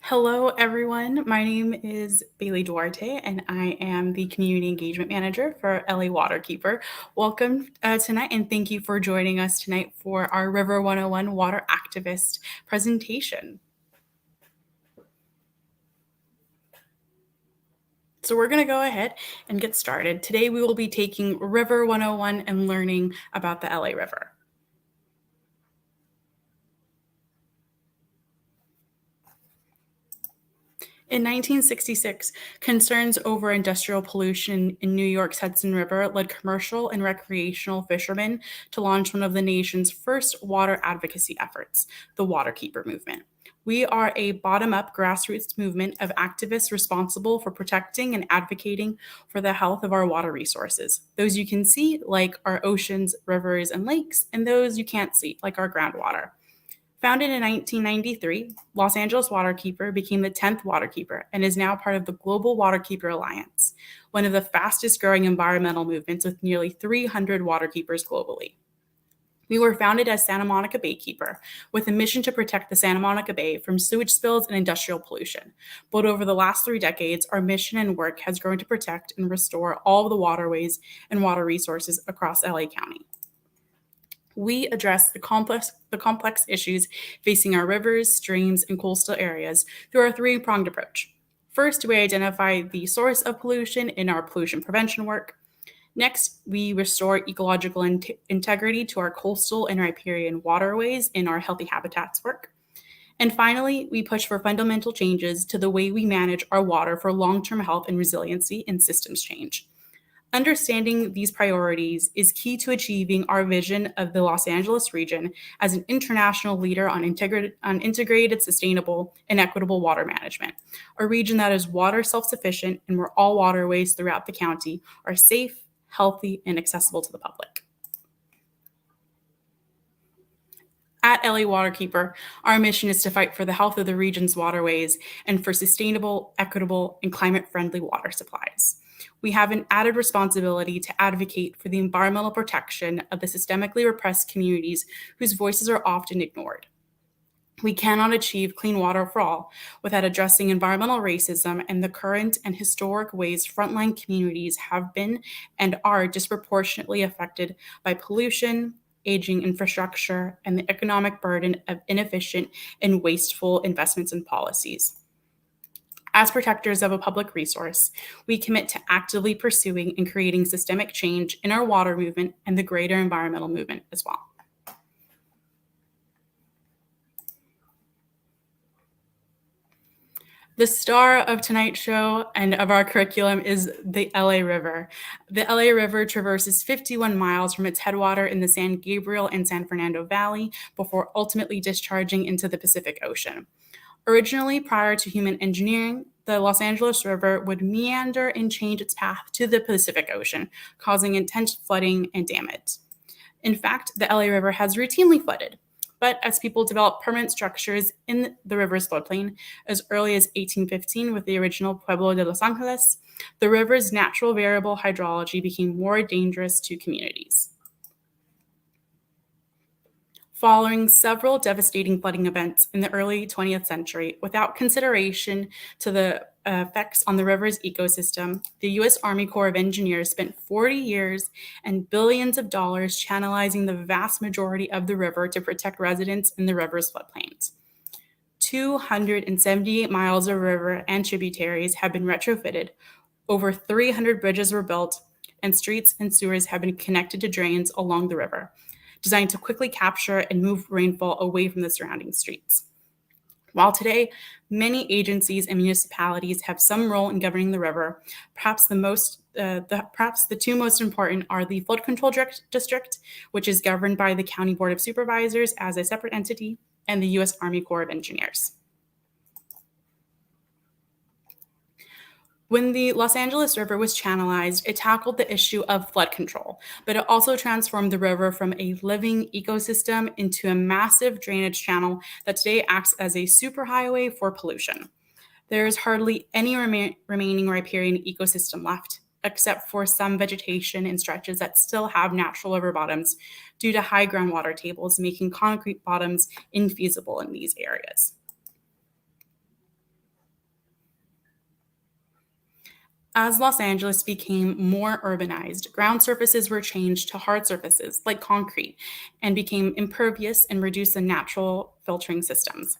Hello, everyone. My name is Bailey Duarte, and I am the Community Engagement Manager for LA Waterkeeper. Welcome tonight, and thank you for joining us tonight for our River 101 Water Activist presentation. So we're going to go ahead and get started. Today, we will be taking River 101 and learning about the LA River. In 1966, concerns over industrial pollution in New York's Hudson River led commercial and recreational fishermen to launch one of the nation's first water advocacy efforts, the Waterkeeper movement. We are a bottom up grassroots movement of activists responsible for protecting and advocating for the health of our water resources. Those you can see, like our oceans, rivers, and lakes, and those you can't see, like our groundwater. Founded in 1993, Los Angeles Waterkeeper became the 10th Waterkeeper and is now part of the Global Waterkeeper Alliance, one of the fastest growing environmental movements with nearly 300 waterkeepers globally. We were founded as Santa Monica Baykeeper with a mission to protect the Santa Monica Bay from sewage spills and industrial pollution. But over the last 3 decades, our mission and work has grown to protect and restore all of the waterways and water resources across LA County. We address the complex issues facing our rivers, streams, and coastal areas through our three-pronged approach. First, we identify the source of pollution in our pollution prevention work. Next, we restore ecological integrity to our coastal and riparian waterways in our healthy habitats work. And finally, we push for fundamental changes to the way we manage our water for long-term health and resiliency and systems change. Understanding these priorities is key to achieving our vision of the Los Angeles region as an international leader on integrated, sustainable, and equitable water management, a region that is water self-sufficient and where all waterways throughout the county are safe, healthy, and accessible to the public. At LA Waterkeeper, our mission is to fight for the health of the region's waterways and for sustainable, equitable, and climate-friendly water supplies. We have an added responsibility to advocate for the environmental protection of the systemically repressed communities whose voices are often ignored. We cannot achieve clean water for all without addressing environmental racism and the current and historic ways frontline communities have been and are disproportionately affected by pollution, aging infrastructure, and the economic burden of inefficient and wasteful investments and policies. As protectors of a public resource, we commit to actively pursuing and creating systemic change in our water movement and the greater environmental movement as well. The star of tonight's show and of our curriculum is the LA River. The LA River traverses 51 miles from its headwater in the San Gabriel and San Fernando Valley before ultimately discharging into the Pacific Ocean. Originally, prior to human engineering, the Los Angeles River would meander and change its path to the Pacific Ocean, causing intense flooding and damage. In fact, the LA River has routinely flooded, but as people developed permanent structures in the river's floodplain as early as 1815 with the original Pueblo de Los Angeles, the river's natural variable hydrology became more dangerous to communities. Following several devastating flooding events in the early 20th century, without consideration to the effects on the river's ecosystem, the U.S. Army Corps of Engineers spent 40 years and billions of dollars channelizing the vast majority of the river to protect residents in the river's floodplains. 278 miles of river and tributaries have been retrofitted, over 300 bridges were built, and streets and sewers have been connected to drains along the river, designed to quickly capture and move rainfall away from the surrounding streets. While today, many agencies and municipalities have some role in governing the river, perhaps the two most important are the Flood Control District, which is governed by the County Board of Supervisors as a separate entity, and the U.S. Army Corps of Engineers. When the Los Angeles River was channelized, it tackled the issue of flood control, but it also transformed the river from a living ecosystem into a massive drainage channel that today acts as a superhighway for pollution. There is hardly any remaining riparian ecosystem left, except for some vegetation and stretches that still have natural river bottoms due to high groundwater tables, making concrete bottoms infeasible in these areas. As Los Angeles became more urbanized, ground surfaces were changed to hard surfaces like concrete and became impervious and reduced the natural filtering systems.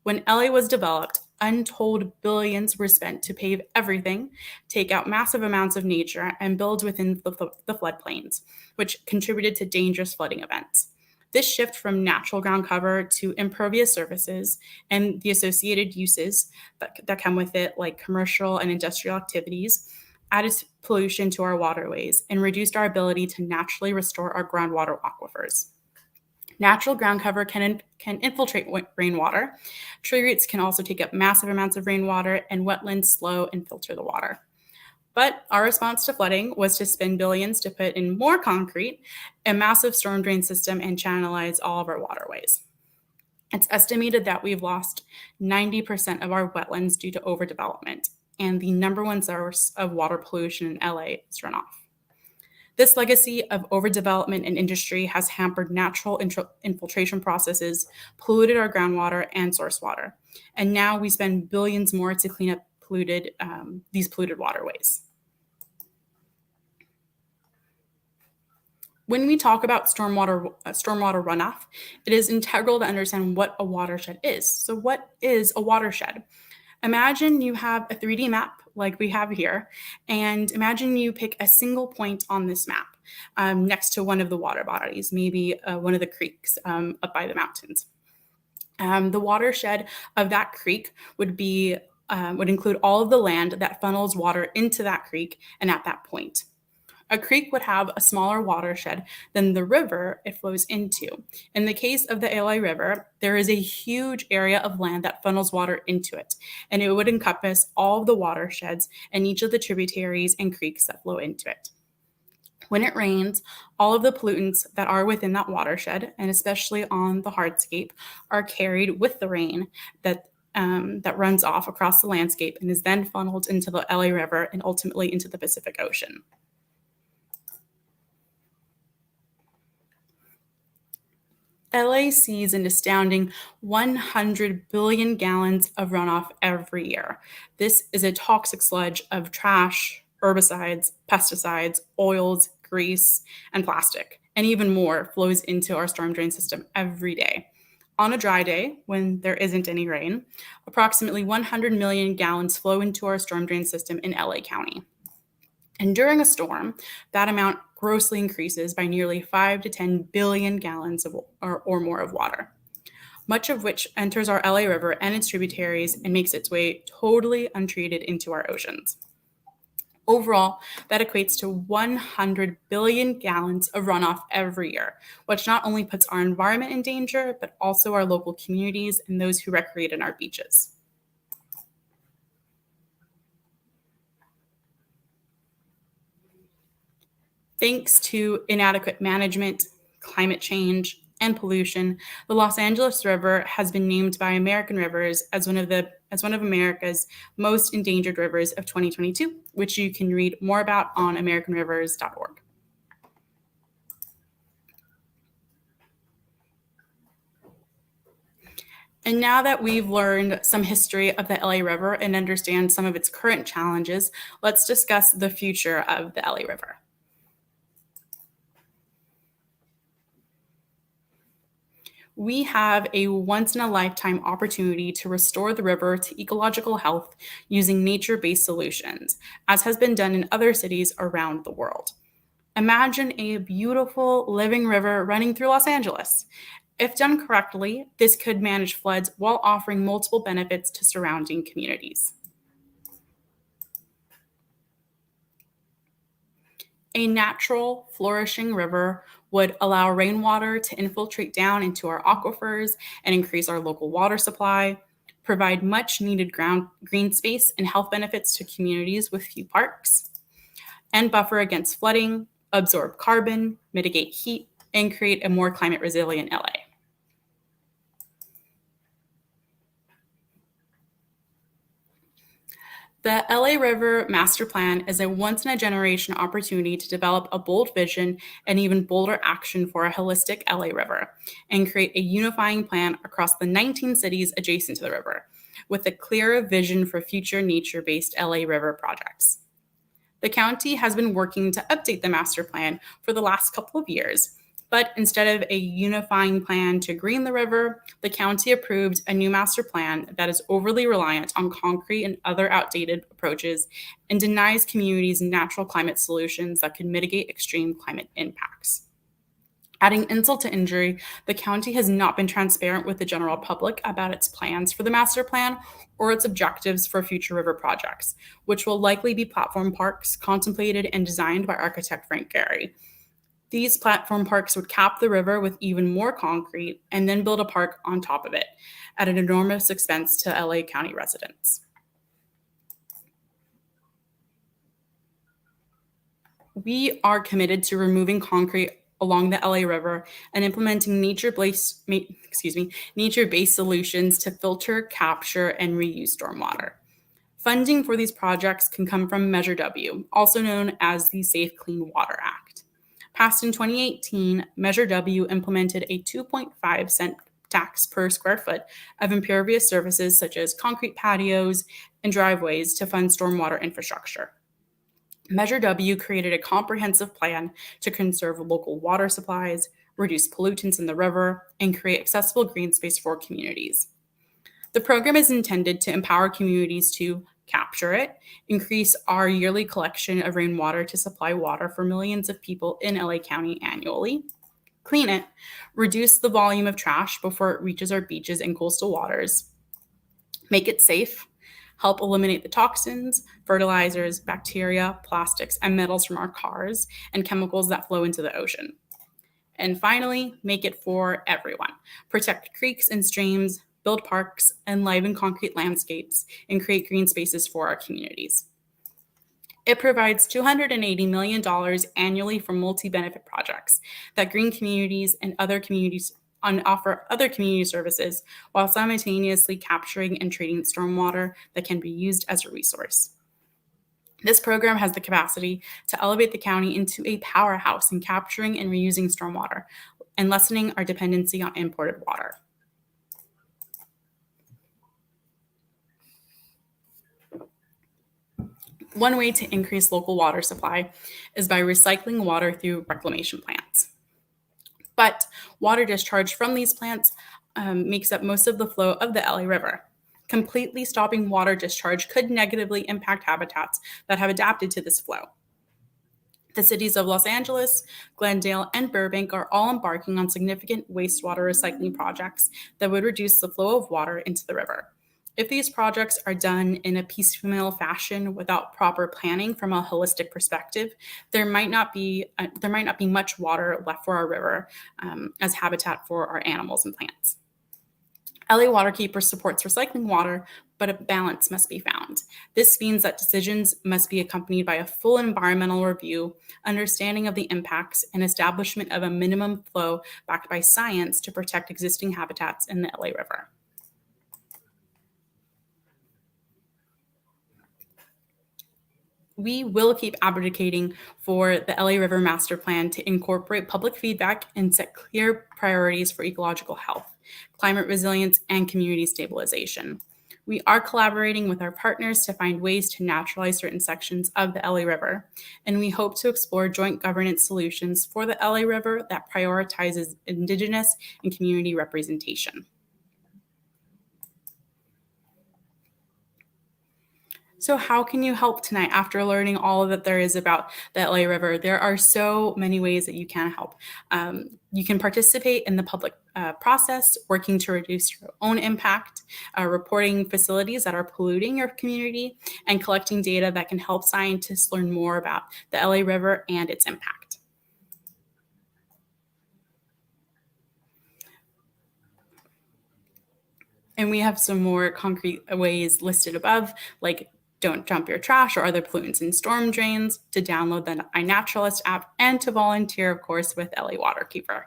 When LA was developed, untold billions were spent to pave everything, take out massive amounts of nature, and build within the floodplains, which contributed to dangerous flooding events. This shift from natural ground cover to impervious surfaces and the associated uses that come with it, like commercial and industrial activities, added pollution to our waterways and reduced our ability to naturally restore our groundwater aquifers. Natural ground cover can infiltrate rainwater. Tree roots can also take up massive amounts of rainwater, and wetlands slow and filter the water. But our response to flooding was to spend billions to put in more concrete, a massive storm drain system, and channelize all of our waterways. It's estimated that we've lost 90% of our wetlands due to overdevelopment, and the number one source of water pollution in LA is runoff. This legacy of overdevelopment and industry has hampered natural infiltration processes, polluted our groundwater and source water, and now we spend billions more to clean up these polluted waterways. When we talk about stormwater runoff, it is integral to understand what a watershed is. So, what is a watershed? Imagine you have a 3D map like we have here, and imagine you pick a single point on this map next to one of the water bodies, maybe one of the creeks up by the mountains. The watershed of that creek would include all of the land that funnels water into that creek and at that point. A creek would have a smaller watershed than the river it flows into. In the case of the LA River, there is a huge area of land that funnels water into it, and it would encompass all of the watersheds and each of the tributaries and creeks that flow into it. When it rains, all of the pollutants that are within that watershed, and especially on the hardscape, are carried with the rain that runs off across the landscape and is then funneled into the LA River and ultimately into the Pacific Ocean. LA sees an astounding 100 billion gallons of runoff every year. This is a toxic sludge of trash, herbicides, pesticides, oils, grease, and plastic, and even more flows into our storm drain system every day. On a dry day, when there isn't any rain, approximately 100 million gallons flow into our storm drain system in LA County. And during a storm, that amount grossly increases by nearly 5 to 10 billion gallons or more of water, much of which enters our LA River and its tributaries and makes its way totally untreated into our oceans. Overall, that equates to 100 billion gallons of runoff every year, which not only puts our environment in danger, but also our local communities and those who recreate in our beaches. Thanks to inadequate management, climate change, and pollution, the Los Angeles River has been named by American Rivers as one of America's most endangered rivers of 2022, which you can read more about on americanrivers.org. And now that we've learned some history of the LA River and understand some of its current challenges, let's discuss the future of the LA River. We have a once-in-a-lifetime opportunity to restore the river to ecological health using nature-based solutions, as has been done in other cities around the world. Imagine a beautiful living river running through Los Angeles. If done correctly, this could manage floods while offering multiple benefits to surrounding communities. A natural, flourishing river would allow rainwater to infiltrate down into our aquifers and increase our local water supply, provide much needed green space and health benefits to communities with few parks, and buffer against flooding, absorb carbon, mitigate heat, and create a more climate resilient LA. The LA River Master Plan is a once-in-a-generation opportunity to develop a bold vision and even bolder action for a holistic LA River and create a unifying plan across the 19 cities adjacent to the river, with a clearer vision for future nature-based LA River projects. The county has been working to update the master plan for the last couple of years, but instead of a unifying plan to green the river, the county approved a new master plan that is overly reliant on concrete and other outdated approaches and denies communities natural climate solutions that could mitigate extreme climate impacts. Adding insult to injury, the county has not been transparent with the general public about its plans for the master plan or its objectives for future river projects, which will likely be platform parks contemplated and designed by architect Frank Gehry. These platform parks would cap the river with even more concrete and then build a park on top of it at an enormous expense to LA County residents. We are committed to removing concrete along the LA River and implementing nature-based solutions to filter, capture, and reuse stormwater. Funding for these projects can come from Measure W, also known as the Safe Clean Water Act. Passed in 2018, Measure W implemented a 2.5-cent tax per square foot of impervious surfaces such as concrete patios and driveways to fund stormwater infrastructure. Measure W created a comprehensive plan to conserve local water supplies, reduce pollutants in the river, and create accessible green space for communities. The program is intended to empower communities to capture it, increase our yearly collection of rainwater to supply water for millions of people in LA County annually, clean it, reduce the volume of trash before it reaches our beaches and coastal waters, make it safe, help eliminate the toxins, fertilizers, bacteria, plastics, and metals from our cars and chemicals that flow into the ocean. And finally, make it for everyone. Protect creeks and streams, build parks, enliven concrete landscapes, and create green spaces for our communities. It provides $280 million annually for multi-benefit projects that green communities and other communities offer other community services while simultaneously capturing and treating stormwater that can be used as a resource. This program has the capacity to elevate the county into a powerhouse in capturing and reusing stormwater and lessening our dependency on imported water. One way to increase local water supply is by recycling water through reclamation plants. But water discharge from these plants makes up most of the flow of the LA River. Completely stopping water discharge could negatively impact habitats that have adapted to this flow. The cities of Los Angeles, Glendale, and Burbank are all embarking on significant wastewater recycling projects that would reduce the flow of water into the river. If these projects are done in a piecemeal fashion without proper planning from a holistic perspective, there might not be much water left for our river as habitat for our animals and plants. LA Waterkeeper supports recycling water, but a balance must be found. This means that decisions must be accompanied by a full environmental review, understanding of the impacts, and establishment of a minimum flow backed by science to protect existing habitats in the LA River. We will keep advocating for the LA River Master Plan to incorporate public feedback and set clear priorities for ecological health, climate resilience, and community stabilization. We are collaborating with our partners to find ways to naturalize certain sections of the LA River, and we hope to explore joint governance solutions for the LA River that prioritizes Indigenous and community representation. So how can you help tonight after learning all that there is about the LA River? There are so many ways that you can help. You can participate in the public process, working to reduce your own impact, reporting facilities that are polluting your community, and collecting data that can help scientists learn more about the LA River and its impact. And we have some more concrete ways listed above, like don't dump your trash or other pollutants in storm drains, to download the iNaturalist app, and to volunteer, of course, with LA Waterkeeper.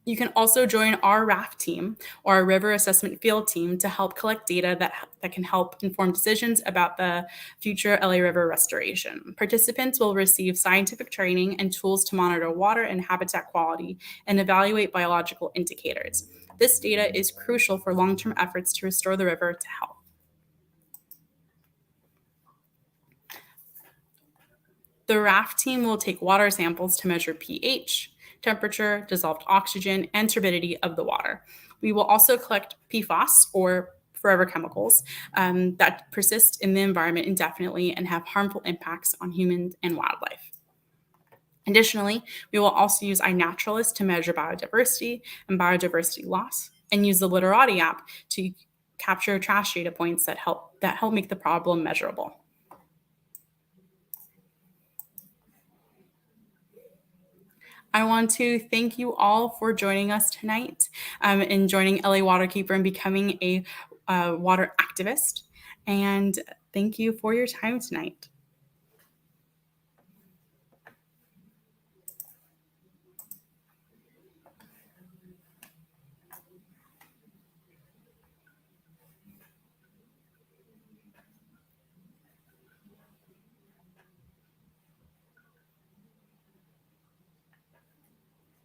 You can also join our RAFT team or our River Assessment Field team to help collect data that can help inform decisions about the future LA River restoration. Participants will receive scientific training and tools to monitor water and habitat quality and evaluate biological indicators. This data is crucial for long-term efforts to restore the river to health. The raft team will take water samples to measure pH, temperature, dissolved oxygen, and turbidity of the water. We will also collect PFAS, or forever chemicals, that persist in the environment indefinitely and have harmful impacts on humans and wildlife. Additionally, we will also use iNaturalist to measure biodiversity and biodiversity loss, and use the Literati app to capture trash data points that help make the problem measurable. I want to thank you all for joining us tonight, and joining LA Waterkeeper and becoming a water activist. And thank you for your time tonight.